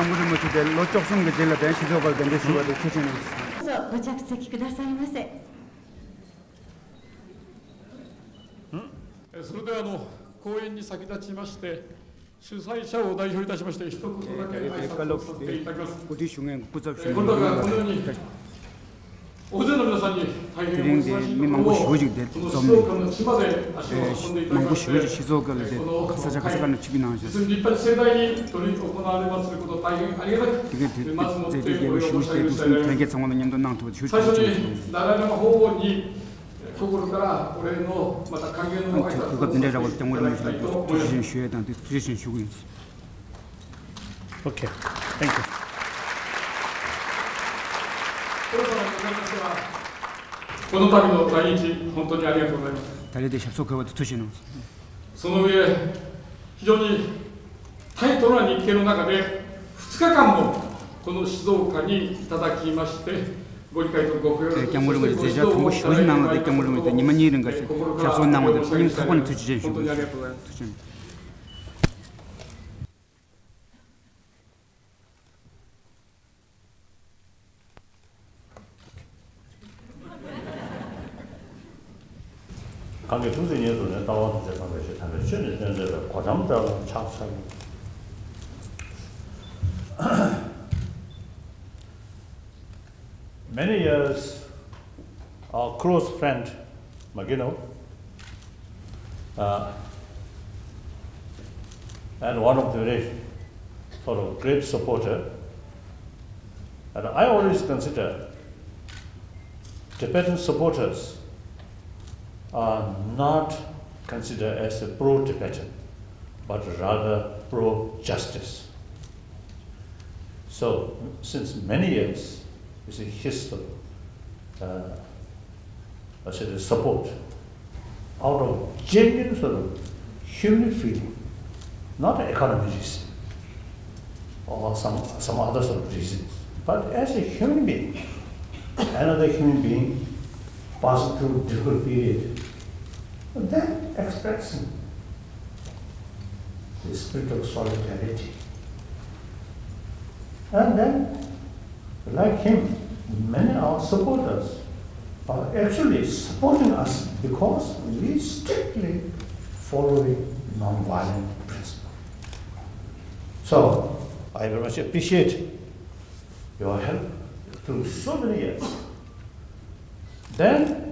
경무를 못해 로쪽성 그 제일 대 시조가 된데 시조도 추진을. 그래서ご着席くださいませ。それでは講演に先立ちまして、主催者を代表いたしまして、一言だけ挨拶をさせていただきます。この度はこのように大勢の皆さんに大変お忙しいところを、この静岡の地まで足を運んでいただきまして、この実に立派に盛大に執り行われますこと、大変ありがたく、まずもってご了承したいと伝えられます。最初に、ダライ・ラマ法皇に心からお礼のまた歓迎の挨拶をさせていただきたいと思います。Okay, thank you. この度の来日、本当にありがとうございます。その上、非常にタイトな日程の中で2日間もこの静岡にいただきまして、ご理解とご協力、そしてご指導をいただきましたことを心からお願い申し上げます。本当にありがとうございます。관계 중심에서는 다원 주제 관계시 담에 실은 현재의 과정자가 착착 many years our close friend Magino and one of the very sort of great supporter, and I always consider Tibetan supporters are not considered as a pro-Tibetan, but rather pro-justice. So, since many years, you see his support out of genuine sort of human feeling, not economic reason or some other sort of reasons, but as a human being, another human being passing through a difficult period. And then expressing the spirit of solidarity. And then, like him, many of our supporters are actually supporting us because we strictly following non-violent principle. So, I very much appreciate your help through so many years. Then,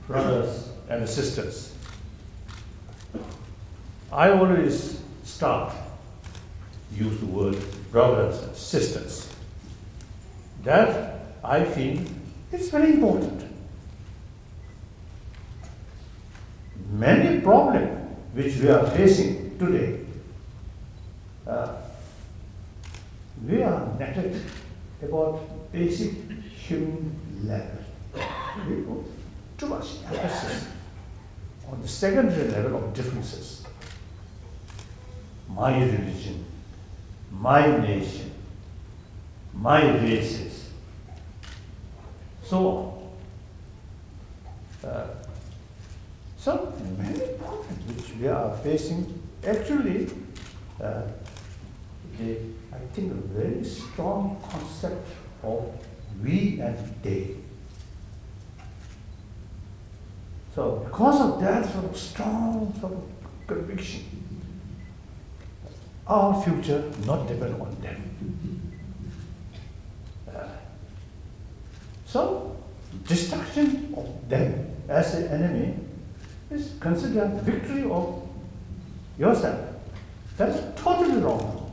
brothers and sisters, I always use the word brothers and sisters. That I feel is very important. Many problems which we are facing today, we are neglected about basic human level. We put too much emphasis on the secondary level of differences. My religion, my nation, my races, so on. So many problems which we are facing, actually, I think a very strong concept of we and they. So because of that sort of strong sort of conviction, our future not depend on them. So destruction of them as an enemy is considered victory of yourself. That's totally wrong.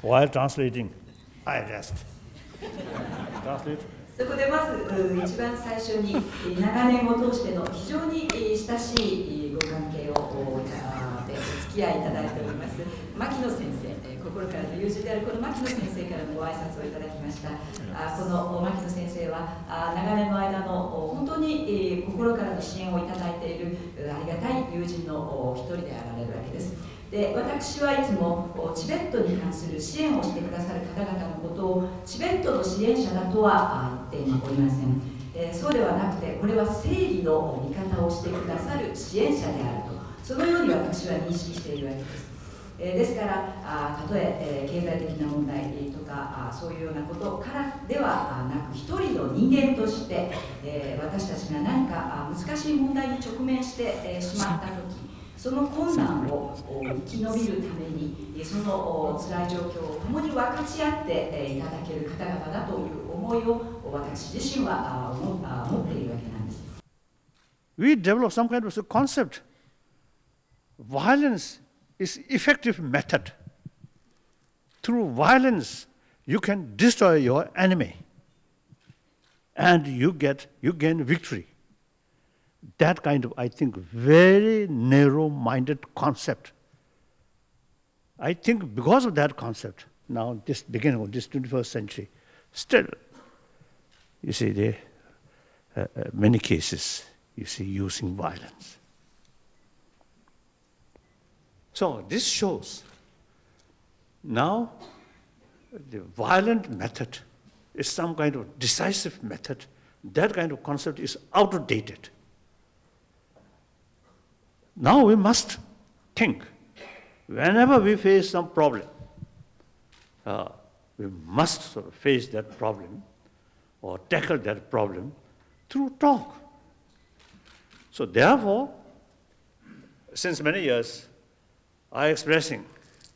While translating, I rest. Translate. そこでまず一番最初に長年を通しての非常に親しいご関係をお付き合いいただいております牧野先生、心からの友人であるこの牧野先生からもご挨拶をいただきました。この牧野先生は長年の間の本当に心からの支援をいただいているありがたい友人の一人であられるわけです。で私はいつもチベットに関する支援をしてくださる方々のことをチベットの支援者だとは言っておりません。そうではなくて、これは正義の味方をしてくださる支援者であると、そのように私は認識しているわけです。ですからたとえ経済的な問題とかそういうようなことからではなく、一人の人間として、私たちが何か難しい問題に直面してしまったとき、その困難を生き延びるために、その辛い状況を共に分かち合っていただける方々だという思いを私自身は持っているわけなんです。We develop some kind of concept. Violence is effective method. Through violence, you can destroy your enemy, and you gain victory. That kind of, I think, very narrow-minded concept. I think because of that concept, now this beginning of this 21st century, still, you see, there many cases, you see, using violence. So this shows now the violent method is some kind of decisive method. That kind of concept is outdated. Now we must think, whenever we face some problem, we must sort of face that problem or tackle that problem through talk. So therefore, since many years, I am expressing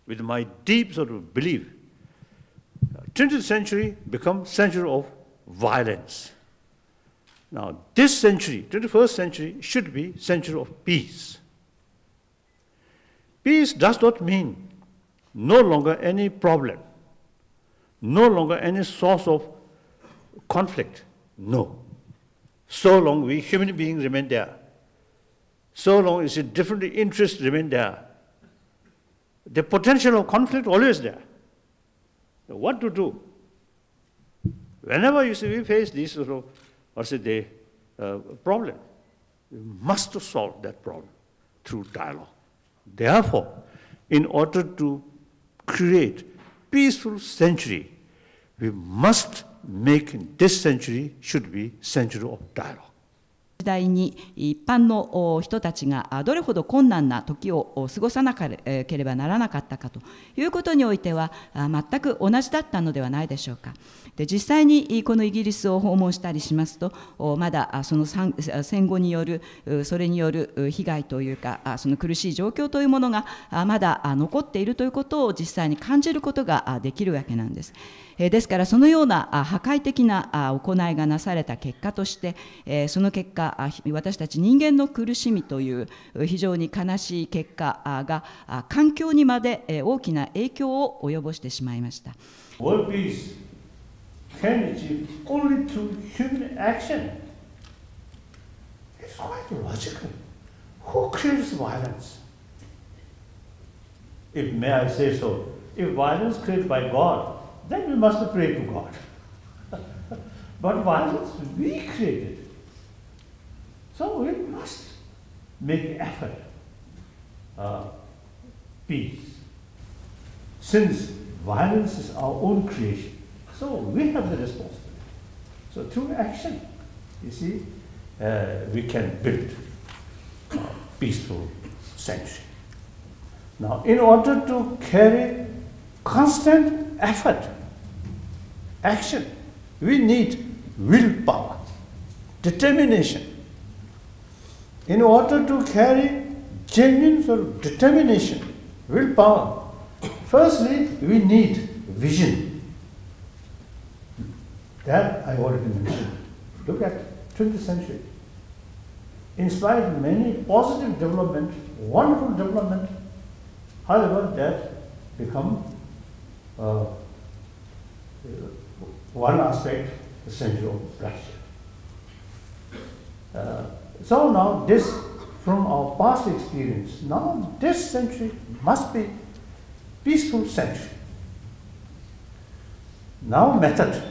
with my deep sort of belief, 20th century becomes century of violence. Now this century, 21st century, should be century of peace. Peace does not mean no longer any problem, no longer any source of conflict. No. So long we human beings remain there, so long as different interests remain there, the potential of conflict always there. So what to do? Whenever you see we face this sort of, problem, we must solve that problem through dialogue. Therefore, in order to create peaceful century, we must make this century should be century of dialogue. 時代に一般の人たちがどれほど困難な時を過ごさなければならなかったかということにおいては全く同じだったのではないでしょうか。で実際にこのイギリスを訪問したりしますと、まだその戦後によるそれによる被害というかその苦しい状況というものがまだ残っているということを実際に感じることができるわけなんです。ですからそのような破壊的な行いがなされた結果としてその結果私たち人間の苦しみという非常に悲しい結果が環境にまで大きな影響を及ぼしてしまいました。 World peace can achieve only through human action. It's quite logical. Who creates violence? If may I say so, if violence created by God, then we must pray to God. But violence we created. So we must make effort. Peace. Since violence is our own creation, so we have the responsibility. So through action, you see, we can build a peaceful century. Now, in order to carry constant effort, action, we need willpower, determination. In order to carry genuine sort of determination, willpower, firstly, we need vision. That I already mentioned. Look at 20th century. In spite of many positive development, wonderful development, however, that become one aspect, the century of bloodshed. So now this, from our past experience, now this century must be peaceful century. Now method,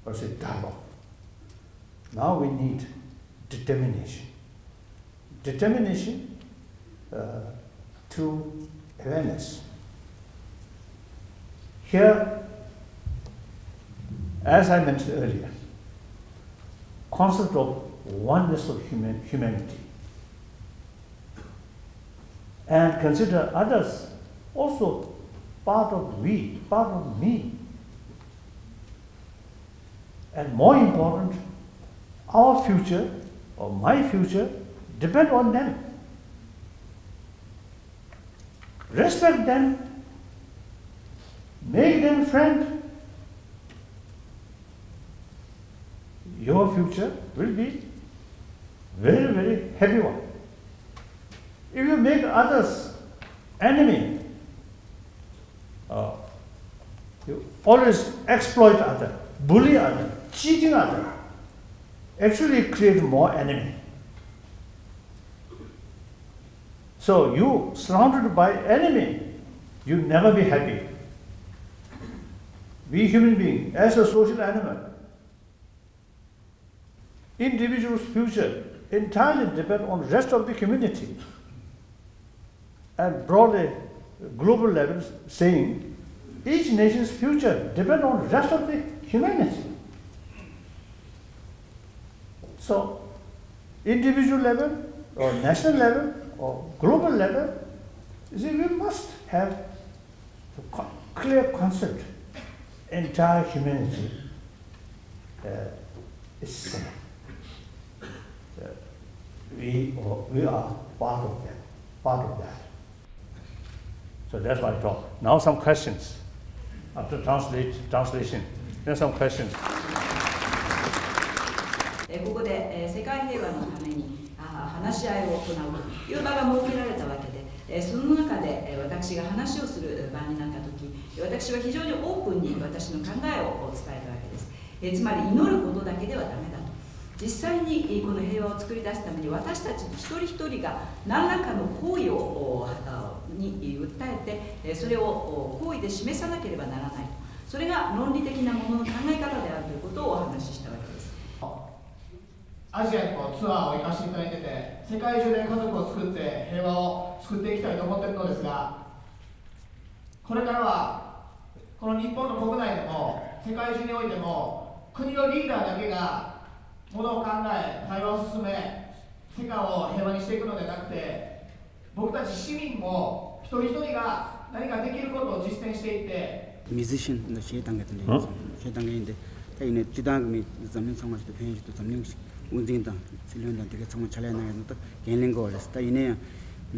or say dialogue. Now we need determination. Determination through awareness. Here, as I mentioned earlier, concept of oneness of humanity, and consider others also part of we, part of me. And more important, our future or my future depend on them. Respect them, make them friend. Your future will be very, very happy one. If you make others enemy, you always exploit others, bully others, cheating others, actually create more enemy. So you surrounded by enemy, you never be happy. We human beings, as a social animal, individual's future entirely depend on the rest of the community. And broadly, global levels saying each nation's future depends on the rest of the humanity. So, individual level, or national level, or global level, you see, we must have a clear concept. Entire humanity is same. We are part of that. So that's why I talk. Now some questions. After translation, there are some questions. ここで世界平和のために話し合いを行うという場が設けられたわけで、その中で私が話をする場になった時、私は非常にオープンに私の考えを伝えたわけです。つまり祈ることだけではダメだと。実際にこの平和を作り出すために私たち一人一人が何らかの行為をに訴えて、それを行為で示さなければならないと。それが論理的なものの考え方であるということをお話ししたわけです。アジアにもツアーを行かせていただいてて、世界中で家族を作って平和を作っていきたいと思っているのですが、これからはこの日本の国内でも世界中においても国のリーダーだけがものを考え、対話を進め、世界を平和にしていくのではなくて、僕たち市民も一人一人が何かできることを実践していって、musicianのシェタンがてね、シェタンがいいんで、たいね、時代組ザミンソンがしてフェンジとザミンシ운진당 실련단 되게 정말 잘 해나가는 것도 개인인 거 그랬다. 이내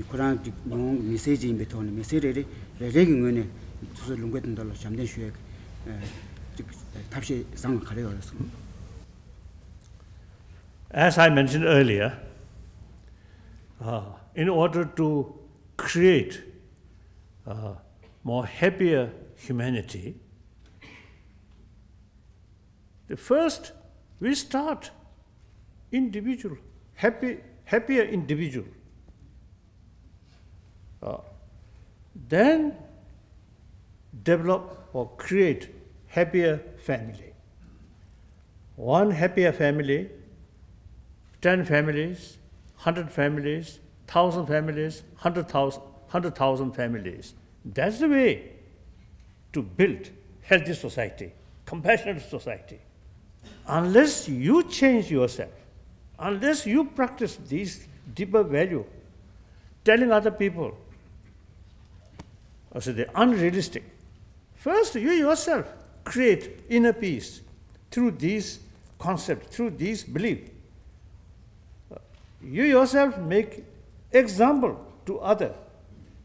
코란 용 메시지 인베토는 메시지를 레깅은에 두서 롱괴던 달로 잠든 쉬에 답시 상을 가려 그랬어. As I mentioned earlier, in order to create more happier humanity, the first we start individual, happier individual. Then develop or create happier family. One happier family, 10 families, 100 families, 1,000 families, 100,000 families. That's the way to build healthy society, compassionate society. Unless you change yourself, unless you practice these deeper value, telling other people, also they're unrealistic. First, you yourself create inner peace through these concepts, through these beliefs. You yourself make example to others,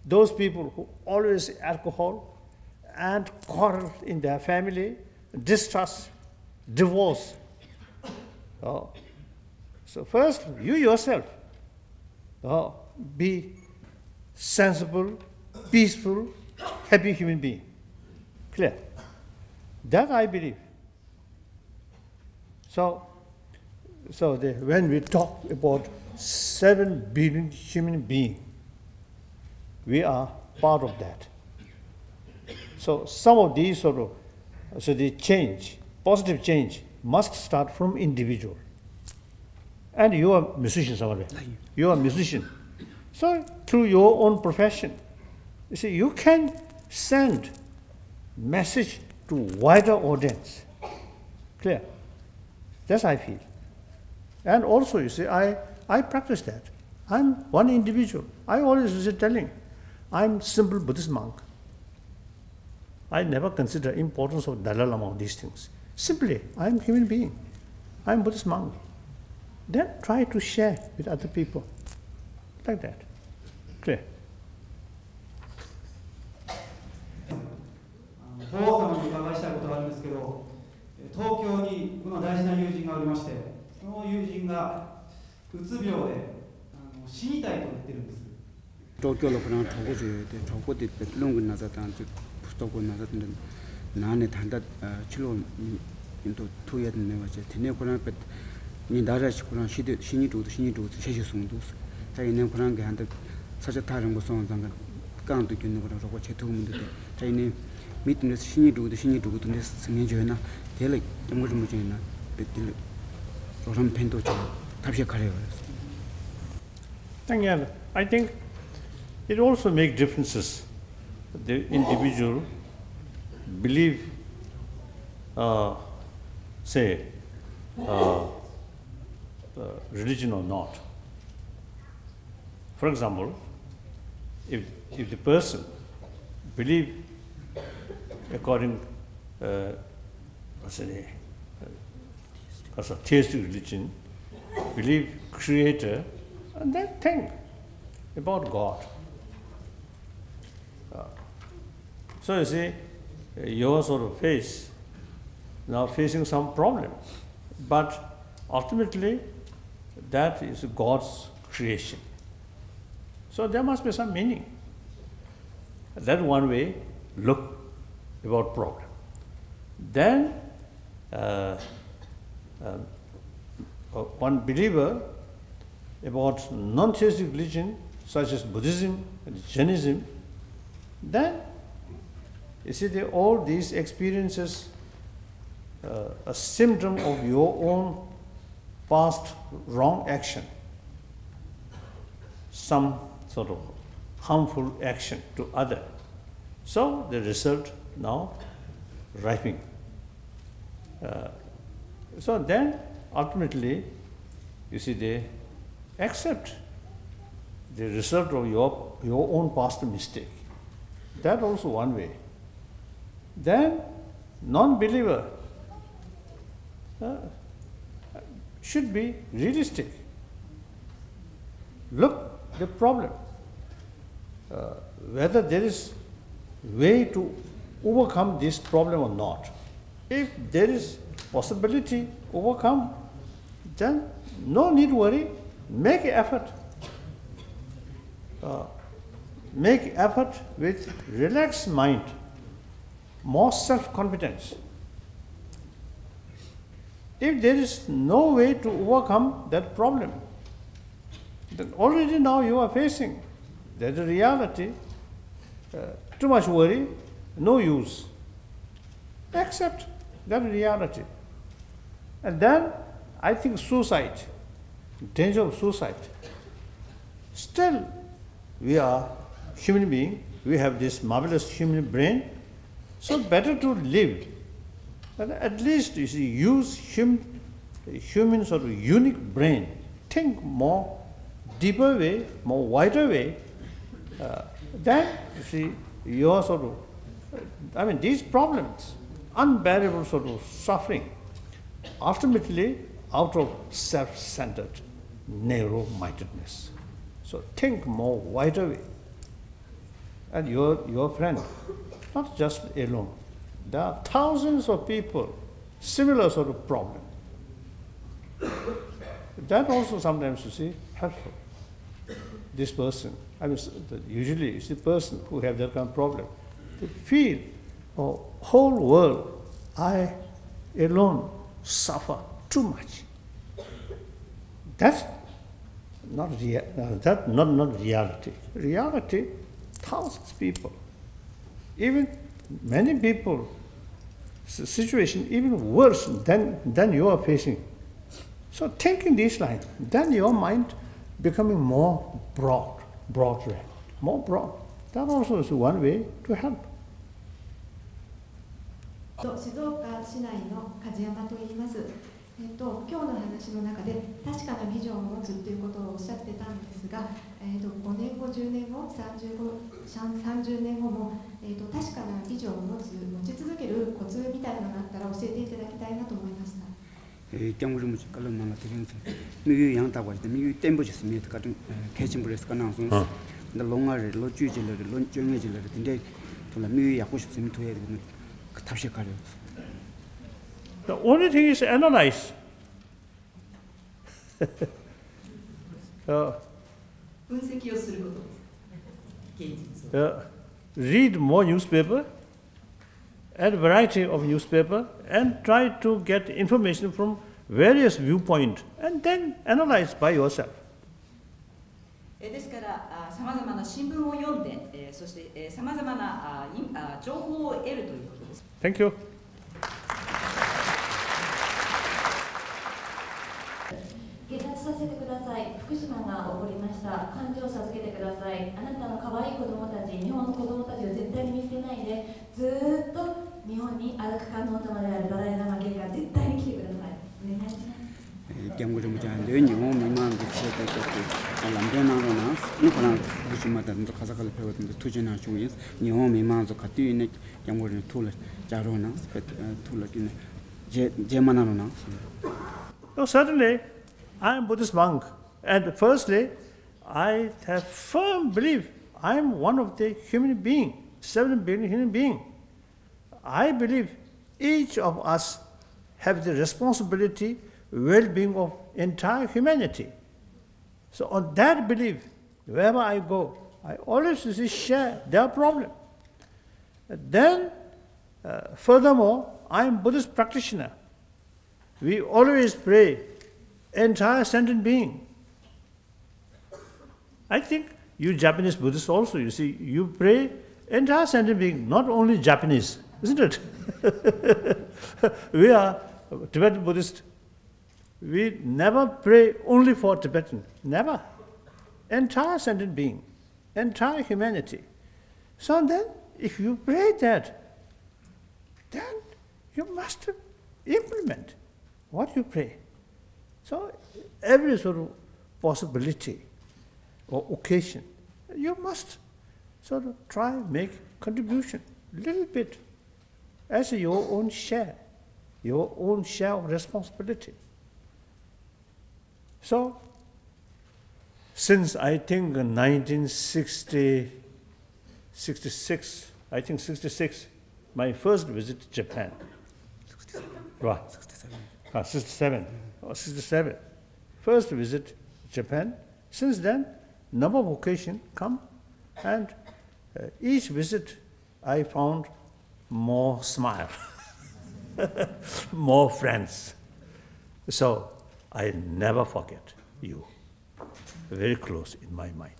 those people who always alcohol and quarrel in their family, distrust, divorce. So first, you yourself be sensible, peaceful, happy human being. Clear? That I believe. So when we talk about 7 billion human beings, we are part of that. So some of these the change, positive change, must start from individual. And you are musicians, you are musician. So through your own profession, you see, you can send message to wider audience. Clear? That's I feel. And also, you see, I practice that. I'm one individual. I always was telling, I'm simple Buddhist monk. I never consider importance of Dalai Lama or these things. Simply, I'm a human being. I'm Buddhist monk. Then try to share with other people. Like that. Clear? 法皇様にお伺いしたいことがあるんですけど、東京にこの大事な友人がおりまして、その友人がうつ病で死にたいと言ってるんです。東京の그런 도구주에 저것도 롱근 나자단지 부탁고 나자던데 나네 단다 치료 인도 투여된 내가지 되네 그런 니 나라시 그런 시대 신이도 세시송도 자 있는 그런 게 한테 사실 다른 거 son장 강도 있는 거라고 제도문데 자 있는 밑에 신이도 근데 승인주나 될 좀 뭐지나 될 그런 펜도 좀 답시 가려요. Thank you. I think it also makes differences. The individual believe, religion or not. For example, if the person believe according as a theistic religion, believe creator, and then think about God. So you see, your sort of now facing some problem, but ultimately that is God's creation. So there must be some meaning. That one way look about problem. Then one believer about non-theistic religion such as Buddhism and Jainism, then you see all these experiences a symptom of your own past wrong action, some sort of harmful action to other. So the result now ripening. So then ultimately, you see, they accept the result of your own past mistake. That also one way. Then non-believer should be realistic. Look the problem, whether there is way to overcome this problem or not. If there is possibility to overcome, then no need worry, make effort. Make effort with relaxed mind, more self-confidence. If there is no way to overcome that problem, then already now you are facing. There's a reality. Too much worry, no use. Accept that reality. And then I think suicide, danger of suicide. Still, we are human beings, we have this marvelous human brain, so better to live. And at least you see, use human sort of unique brain, think more deeper way, more wider way. Then you see your sort of, these problems, unbearable sort of suffering, ultimately out of self-centered, narrow-mindedness. So think more wider way. And your friend, not just alone. There are thousands of people, similar sort of problem. That also sometimes you see helpful. This person, usually it's the person who have that kind of problem. They feel, oh, whole world, I alone suffer too much. That's not reality. Reality, thousands of people, even many people, situation even worse than you are facing. So thinking these lines, then your mind becoming more broad, broad record, more broad. That also is one way to help. 静岡市内の梶山と言います。今日の話の中で確かなビジョンを持つということをおっしゃってたんですが、5年後、10年後、30年後も、確かなビジョンを持ち続けるコツみたいなのがあったら教えていただきたいなと思いました。경우를 kalon nang tegense miyu yang ta wajde miyu tembo jis mi ta kechin bres kana so da longa re lo ju ji le lo jeng ji le de to la miyu ya ko shi sim to ye ka ta shi ka re. The only thing is analyze. Read more newspaper, and variety of newspaper, and try to get information from various viewpoints, and then analyze by yourself. ですから、さまざまな新聞を読んで、そしてさまざまな情報を得るということです。Thank you. 下脱させてください。福島が起こりました。感情を授けてください。あなたの可愛い子供たち、日本の子供たちを絶対に見捨てないで、ずーっと日本に歩く観音様であるダライラマ家が絶対に来てください。お願いします。경우 좀 잔데日本미만 비치에 또 남편하고나 누구나 무슨마다 또 가사갈 배우는데 투지나 중에日本 미만서 같이 있는 경우를 툴을 자로나 툴을 제만하나. So certainly I am Buddhist monk, and firstly, I have firm belief I am one of the human being, 7 billion human being. I believe each of us have the responsibility, well-being of entire humanity. So on that belief, wherever I go, I always share their problem. Then, furthermore, I am Buddhist practitioner. We always pray entire sentient being. I think you Japanese Buddhists also, you see, you pray entire sentient being, not only Japanese, isn't it? We are Tibetan Buddhists. We never pray only for Tibetan, never. Entire sentient being, entire humanity. So then, if you pray that, then you must implement what you pray. So every sort of possibility or occasion, you must sort of try make contribution, little bit, as your own share of responsibility. So, since I think 1966, my first visit to Japan. 67. Right. 67. 67. First visit Japan. Since then, number of occasions come, and each visit I found more smile, more friends. So I never forget you. Very close in my mind.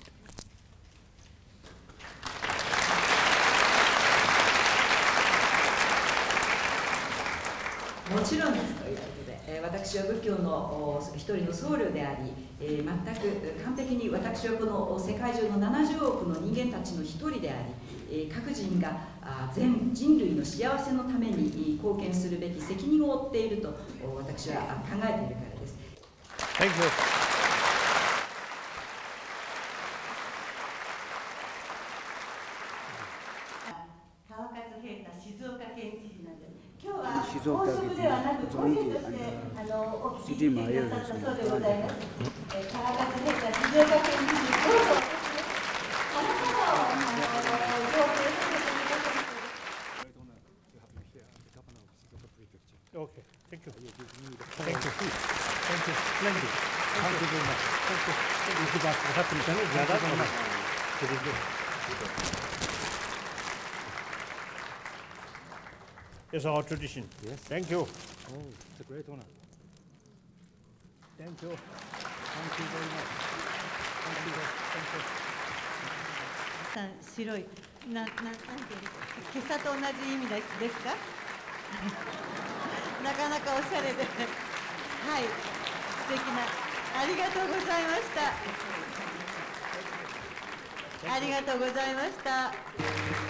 もちろんですということで、私は仏教の一人の僧侶であり、全く完璧に私はこの世界中の70億の人間たちの一人であり、各人が全人類の幸せのために貢献するべき責任を負っていると私は考えているからです。Thank you. 川勝平太静岡県知事なんです。今日は公職ではなく個人としてお聞きくださったそうでございます。川勝平太静岡県知事、どうぞあなたを要請させてください。Okay, thank you. Thank you. Thank you. Splendid. Thank you very much. Thank you. It's our tradition. Yes. Thank you. Oh, it's a great honor. Thank you. Thank you very much. Thank you. Thank you. 白いなんて今朝と同じ意味ですか？なかなかおしゃれで、はい、素敵なありがとうございました。ありがとうございました。